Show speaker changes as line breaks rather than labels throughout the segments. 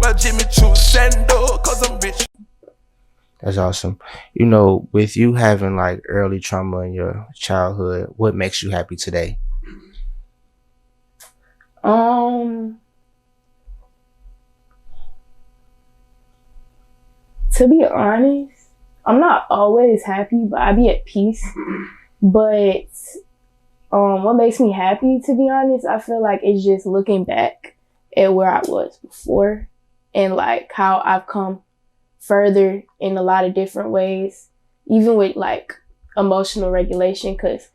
Well, Jimmy choose Sendo, cause I'm rich.
That's awesome. You know, with you having like early trauma in your childhood, what makes you happy today?
Um, to be honest, I'm not always happy, but I be at peace. But what makes me happy, to be honest, I feel like it's just looking back at where I was before and like how I've come further in a lot of different ways, even with like emotional regulation, because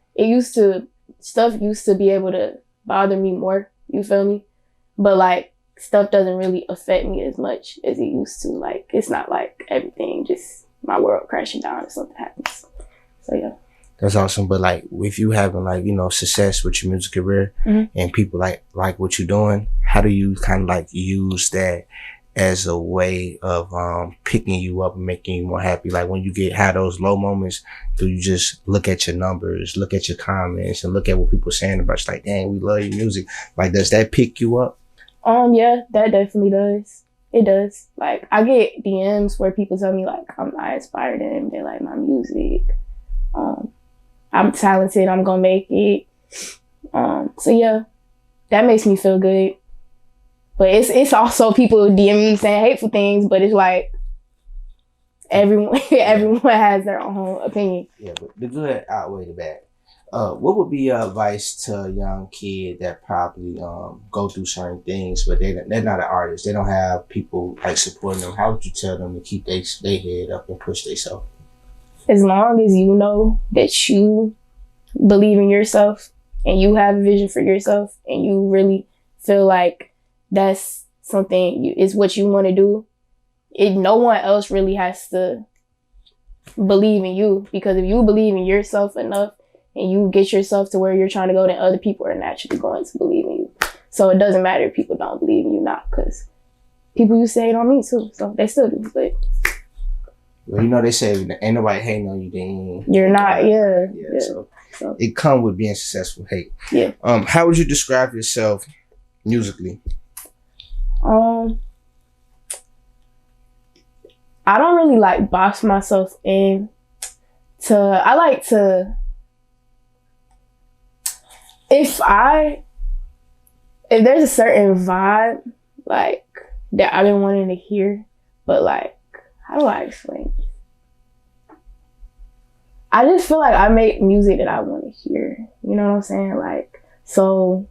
stuff used to be able to bother me more, you feel me? But like stuff doesn't really affect me as much as it used to. Like it's not like everything just my world crashing down if something happens. So yeah.
That's awesome. But like with you having like, you know, success with your music career and people like what you're doing, how do you kind of like use that as a way of picking you up and making you more happy? Like when you have those low moments, do you just look at your numbers, look at your comments, and look at what people are saying about you, like, dang, we love your music? Like, does that pick you up?
Yeah, that definitely does. It does. Like I get DMs where people tell me like I inspired them, they like my music. I'm talented, I'm gonna make it. So yeah, that makes me feel good. But it's also people DM me saying hateful things, but it's like everyone has their own opinion.
Yeah, but the good outweigh the bad. What would be your advice to a young kid that probably go through certain things, but they're not an artist, they don't have people like supporting them? How would you tell them to keep their head up and push themselves?
As long as you know that you believe in yourself and you have a vision for yourself and you really feel like that's something is what you want to do, no one else really has to believe in you, because if you believe in yourself enough and you get yourself to where you're trying to go, then other people are naturally going to believe in you. So it doesn't matter if people don't believe in you not, because people used to hate on me too, so they still do. But
well, you know, they say ain't nobody hating on you, then
you're not. Yeah.
So it come with being successful. Hate.
Yeah.
How would you describe yourself musically?
I don't really like box myself in. I like to. If there's a certain vibe like that I've been wanting to hear, but like, how do I explain this? I just feel like I make music that I want to hear. You know what I'm saying? Like, so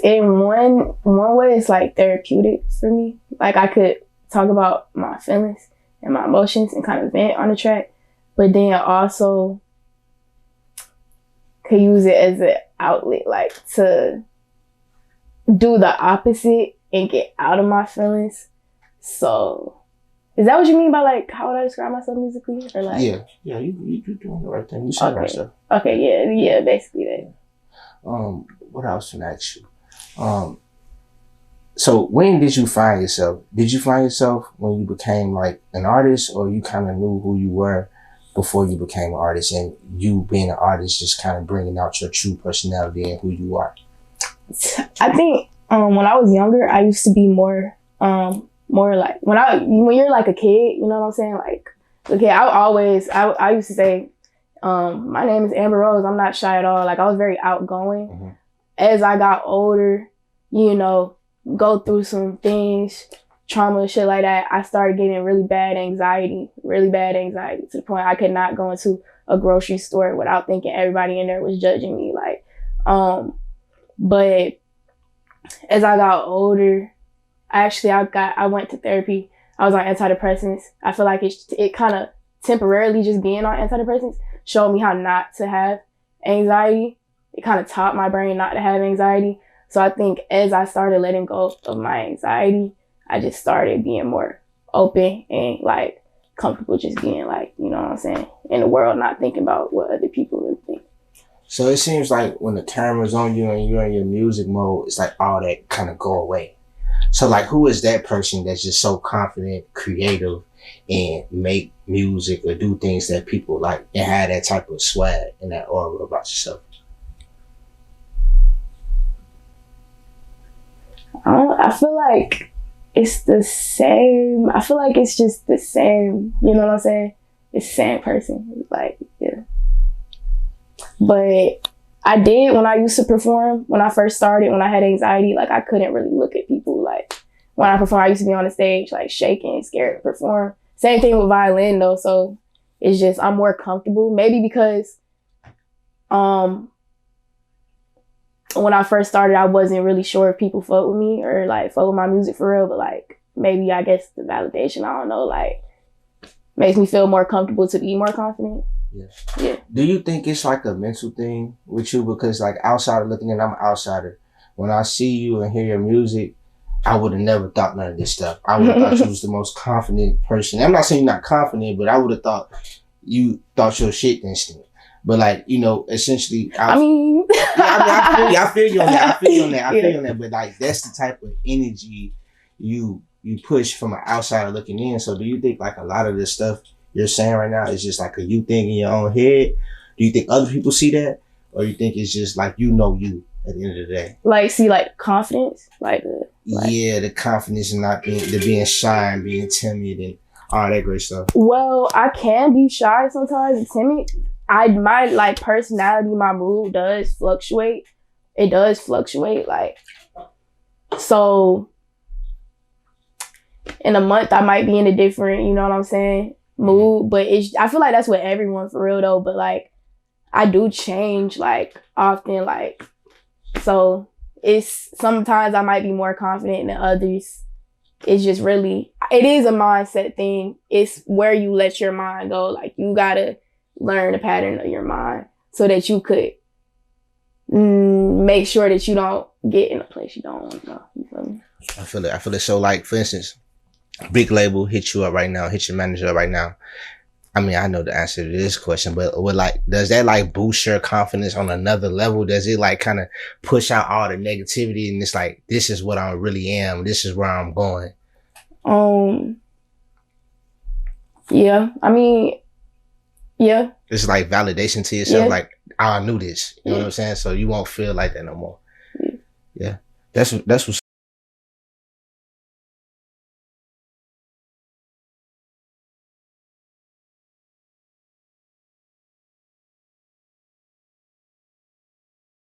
in one way, it's like therapeutic for me. Like I could talk about my feelings and my emotions and kind of vent on the track, but then also could use it as an outlet, like to do the opposite and get out of my feelings. So is that what you mean by like how would I describe myself musically? Or like
yeah, you doing the right thing. You said right stuff.
Okay, yeah, basically that.
What else can I ask you? So when did you find yourself? Did you find yourself when you became like an artist, or you kind of knew who you were before you became an artist, and you being an artist just kind of bringing out your true personality and who you are?
I think when I was younger, I used to be more like when you're like a kid, you know what I'm saying? Like, okay, I used to say, my name is AmberYourRose. I'm not shy at all. Like I was very outgoing. Mm-hmm. As I got older, you know, go through some things, trauma, shit like that, I started getting really bad anxiety to the point I could not go into a grocery store without thinking everybody in there was judging me. Like, but as I got older, I went to therapy. I was on antidepressants. I feel like it kind of temporarily just being on antidepressants showed me how not to have anxiety. It kind of taught my brain not to have anxiety. So I think as I started letting go of my anxiety, I just started being more open and like comfortable just being like, you know what I'm saying, in the world, not thinking about what other people really think.
So it seems like when the camera's on you and you're in your music mode, it's like all that kind of go away. So like, who is that person that's just so confident, creative, and make music or do things that people like and have that type of swag and that aura about yourself?
I feel like it's the same. I feel like it's just the same. You know what I'm saying? It's the same person. Like, yeah. But I did when I used to perform, when I first started, when I had anxiety, like I couldn't really look at people. Like when I perform, I used to be on the stage, like shaking, scared to perform. Same thing with violin though. So it's just, I'm more comfortable. Maybe because when I first started, I wasn't really sure if people fuck with me or like fuck with my music for real. But like maybe I guess the validation, I don't know, like makes me feel more comfortable to be more confident.
Yeah.
Yeah.
Do you think it's like a mental thing with you? Because like outsider looking in, I'm an outsider. When I see you and hear your music, I would have never thought none of this stuff. I would have thought you was the most confident person. I'm not saying you're not confident, but I would have thought you thought your shit instant. But like, you know, essentially, I feel you on that. But like, that's the type of energy you push from an outsider looking in. So do you think like a lot of this stuff you're saying right now is just like a you thing in your own head? Do you think other people see that? Or you think it's just like, you know, you at the end of the day?
Like, see, like confidence?
Yeah, the confidence and not being shy and being timid and all that great stuff.
Well, I can be shy sometimes and timid. My like personality, my mood does fluctuate. It does fluctuate. Like, so in a month I might be in a different, you know what I'm saying, mood. But I feel like that's with everyone for real though. But like I do change like often, like, so it's sometimes I might be more confident than others. It's just really, it is a mindset thing. It's where you let your mind go. Like you gotta learn the pattern of your mind so that you could make sure that you don't get in a place you don't want to go. You feel me?
I feel it. So like, for instance, big label hit you up right now, hit your manager up right now. I mean, I know the answer to this question, but does that like boost your confidence on another level? Does it like kind of push out all the negativity and it's like, this is what I really am. This is where I'm going.
Yeah. I mean, yeah.
It's like validation to yourself.
Yeah.
Like, I knew this. You know what I'm saying? So you won't feel like that no more. Yeah. That's what's